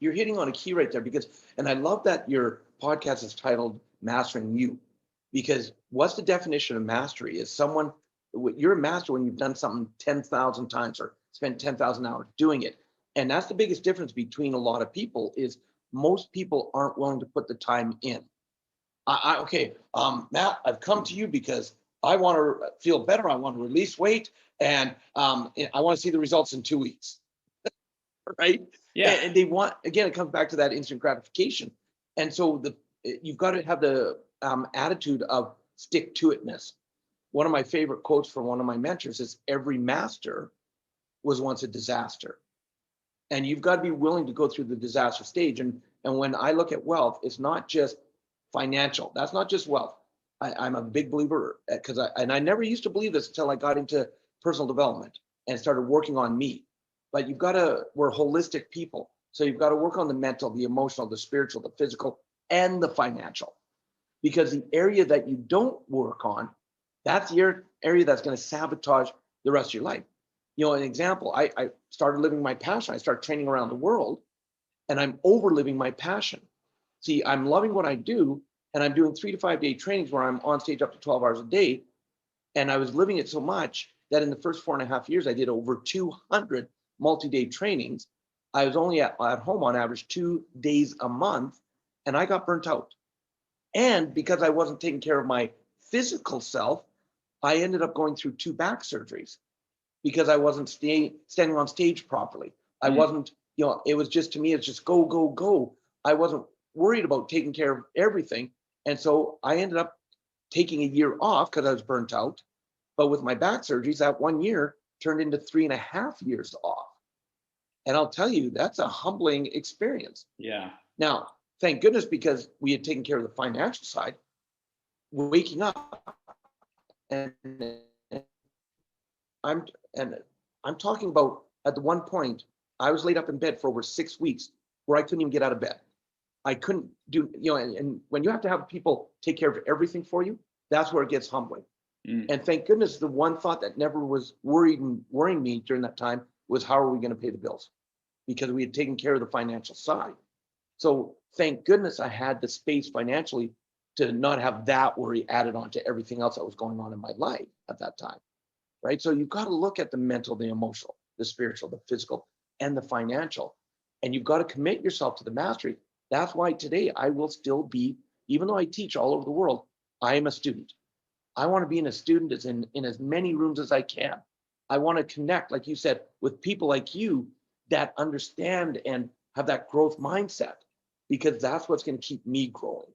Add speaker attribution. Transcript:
Speaker 1: you're hitting on a key right there because, and I love that your podcast is titled Mastering You, because what's the definition of mastery? Is someone, you're a master when you've done something 10,000 times or spent 10,000 hours doing it. And that's the biggest difference between a lot of people is most people aren't willing to put the time in. Okay, Matt, I've come to you because I want to feel better. I want to release weight, and I want to see the results in 2 weeks, right?
Speaker 2: Yeah.
Speaker 1: And they want, again, it comes back to that instant gratification. And so you've got to have the attitude of stick to itness. One of my favorite quotes from one of my mentors is, every master was once a disaster. And you've got to be willing to go through the disaster stage. And when I look at wealth, it's not just financial. That's not just wealth. I'm a big believer because I never used to believe this until I got into personal development and started working on me. But we're holistic people. So you've got to work on the mental, the emotional, the spiritual, the physical, and the financial. Because the area that you don't work on, that's your area that's going to sabotage the rest of your life. You know, an example, I started living my passion. I started training around the world, and I'm over living my passion. See, I'm loving what I do, and I'm doing 3 to 5 day trainings where I'm on stage up to 12 hours a day. And I was living it so much that in the first 4.5 years, I did over 200 multi-day trainings. I was only at home on average 2 days a month, and I got burnt out. And because I wasn't taking care of my physical self, I ended up going through 2 back surgeries because I wasn't standing on stage properly. I wasn't, it was just, to me, it's just go, go, go. I wasn't worried about taking care of everything. And so I ended up taking a year off because I was burnt out. But with my back surgeries, that 1 year turned into 3.5 years off. And I'll tell you, that's a humbling experience.
Speaker 2: Yeah.
Speaker 1: Now, thank goodness, because we had taken care of the financial side, waking up and I'm talking about, at the one point, I was laid up in bed for over 6 weeks where I couldn't even get out of bed. I couldn't do, and when you have to have people take care of everything for you, that's where it gets humbling. And thank goodness, the one thought that never was worrying me during that time was, how are we going to pay the bills? Because we had taken care of the financial side. So thank goodness I had the space financially to not have that worry added on to everything else that was going on in my life at that time, right? So you've got to look at the mental, the emotional, the spiritual, the physical, and the financial. And you've got to commit yourself to the mastery. That's why today I will still be, even though I teach all over the world, I am a student. I want to be a student in as many rooms as I can. I want to connect, like you said, with people like you that understand and have that growth mindset, because that's what's going to keep me growing.